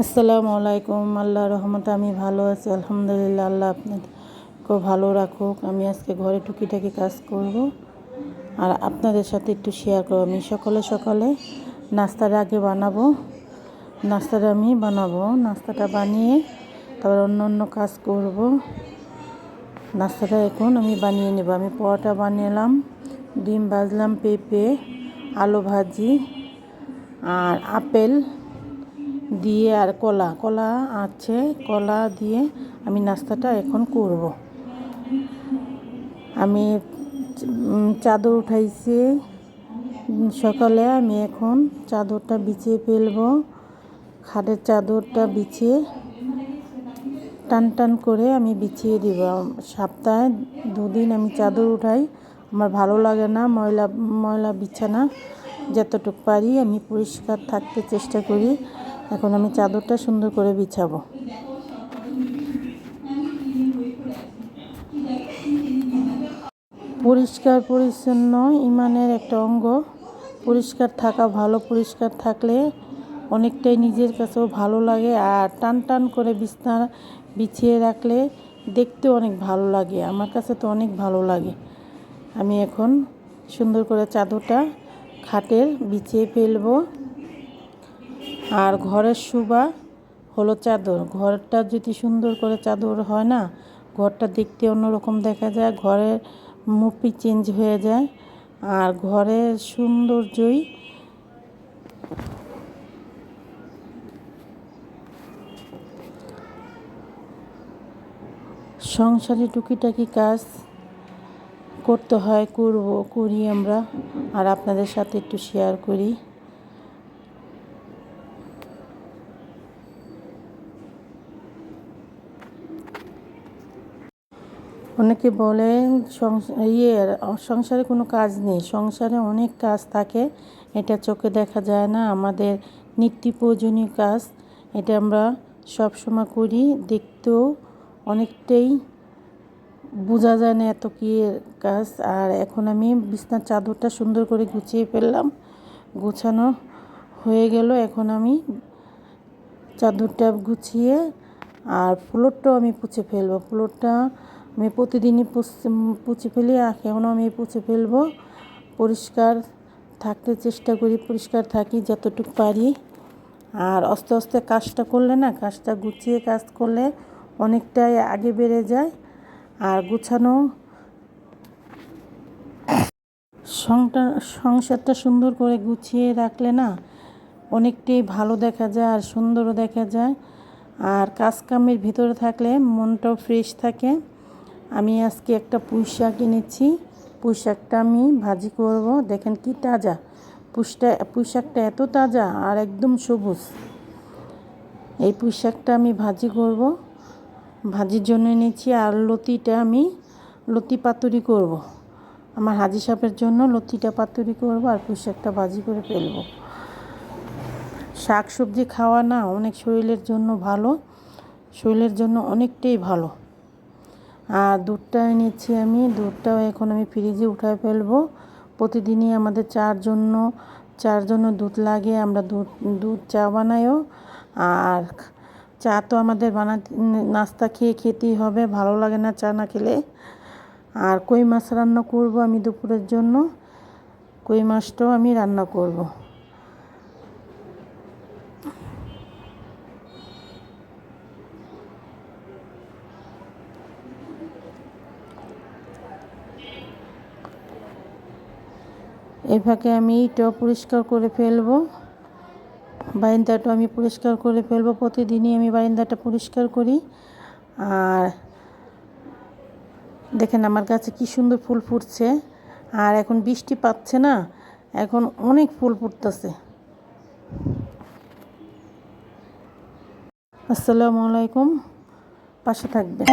আসসালামু আলাইকুম। আল্লাহ রহমতে আমি ভালো আছি, আলহামদুলিল্লাহ। আল্লাহ আপনাদেরকেও ভালো রাখুক। আমি আজকে ঘরে টুকিটাকি কাজ করব আর আপনাদের সাথে একটু শেয়ার করব। আমি সকালে সকালে নাস্তার আগে নাস্তাটা বানিয়ে তারপর অন্য কাজ করব। নাস্তাটা এখন আমি বানিয়ে নেব। আমি পরোটা বানালাম, ডিম ভাজলাম, পেঁপে আলু ভাজি আর আপেল দিয়ে আর কলা আছে, কলা দিয়ে আমি নাস্তাটা এখন করব। আমি চাদর উঠাইছি সকালে। আমি এখন চাদরটা বিছিয়ে ফেলবো। খাটের চাদরটা বিছিয়ে টান করে আমি বিছিয়ে দিব। সপ্তাহে 2 দিন আমি চাদর উঠাই। আমার ভালো লাগে না ময়লা বিছানা। যতটুকু পারি আমি পরিষ্কার থাকতে চেষ্টা করি। এখন আমি চাদরটা সুন্দর করে বিছাবো। পরিষ্কার পরিচ্ছন্ন ইমানের একটা অঙ্গ। পরিষ্কার থাকা ভালো। পরিষ্কার থাকলে অনেকটাই নিজের কাছেও ভালো লাগে। আর টান করে বিছানা বিছিয়ে রাখলে দেখতেও অনেক ভালো লাগে। আমার কাছে তো অনেক ভালো লাগে। আমি এখন সুন্দর করে চাদরটা খাটের বিছিয়ে ফেলবো। আর ঘরের শোভা হলো চাদর। ঘরটা যদি সুন্দর করে চাদর হয় না, ঘরটা দেখতে অন্যরকম দেখা যায়। ঘরের মুখই চেঞ্জ হয়ে যায়। আর ঘরের সৌন্দর্যই সংসারে টুকিটাকি কাজ করতে হয়, করি আমরা। আর আপনাদের সাথে একটু শেয়ার করি। অনেকে বলেন সংসারে কোনো কাজ নেই। সংসারে অনেক কাজ থাকে, এটা চোখে দেখা যায় না। আমাদের নিত্য প্রয়োজনীয় কাজ, এটা আমরা সবসময় করি। দেখতেও অনেকটাই বোঝা যায় না এত কি কাজ। আর এখন আমি বিছানার চাদরটা সুন্দর করে গুছিয়ে ফেললাম। গোছানো হয়ে গেল। এখন আমি চাদরটা গুছিয়ে আর ফ্লোরটাও আমি পুছে ফেলবো। ফ্লোরটা আমি প্রতিদিনই পুছে ফেলি। এখনও আমি পুছে ফেলবো। পরিষ্কার থাকতে চেষ্টা করি, পরিষ্কার থাকি যতটুকু পারি। আর আস্তে আস্তে কাজটা করলে না, কাজটা গুছিয়ে কাজ করলে অনেকটাই আগে বেড়ে যায়। আর গুছানো সংসারটা সুন্দর করে গুছিয়ে রাখলে না অনেকটাই ভালো দেখা যায় আর সুন্দরও দেখা যায়। আর কাজকামের ভিতরে থাকলে মনটাও ফ্রেশ থাকে। আমি আজকে একটা পুঁই শাক এনেছি। পুঁই শাকটা আমি ভাজি করব। দেখেন কি তাজা পুঁই শাকটা, এত তাজা আর একদম সবুজ। এই পুঁই শাকটা আমি ভাজি করব, ভাজির জন্য এনেছি। আর লতি পাতুরি করব। আমার হাজি সাহেবের জন্য লতিটা পাতুরি করব আর পুঁই শাকটা ভাজি করে ফেলব। শাক সবজি খাওয়া না অনেক শরীরের জন্য ভালো, শরীরের জন্য অনেকটাই ভালো। আর দুধটা এনেছি আমি, দুধটাও এখন আমি ফ্রিজে উঠায় ফেলবো। প্রতিদিনই আমাদের চার জন্য দুধ লাগে। আমরা দুধ চা বানাইও। আর চা তো আমাদের নাস্তা খেতেই হবে, ভালো লাগে না চা না খেলে। আর কই মাছ রান্না করব আমি দুপুরের জন্য। কই মাছটাও আমি রান্না করব। এই ফাঁকে আমি এইটাও পরিষ্কার করে ফেলবো। বারান্দাটা আমি পরিষ্কার করে ফেলবো। প্রতিদিনই আমি বারান্দাটা পরিষ্কার করি। আর দেখেন আমার গাছে কি সুন্দর ফুল ফুটছে। আর এখন বৃষ্টি পাচ্ছে না, এখন অনেক ফুল ফুটতেছে। আসসালামু আলাইকুম, পাশে থাকবে।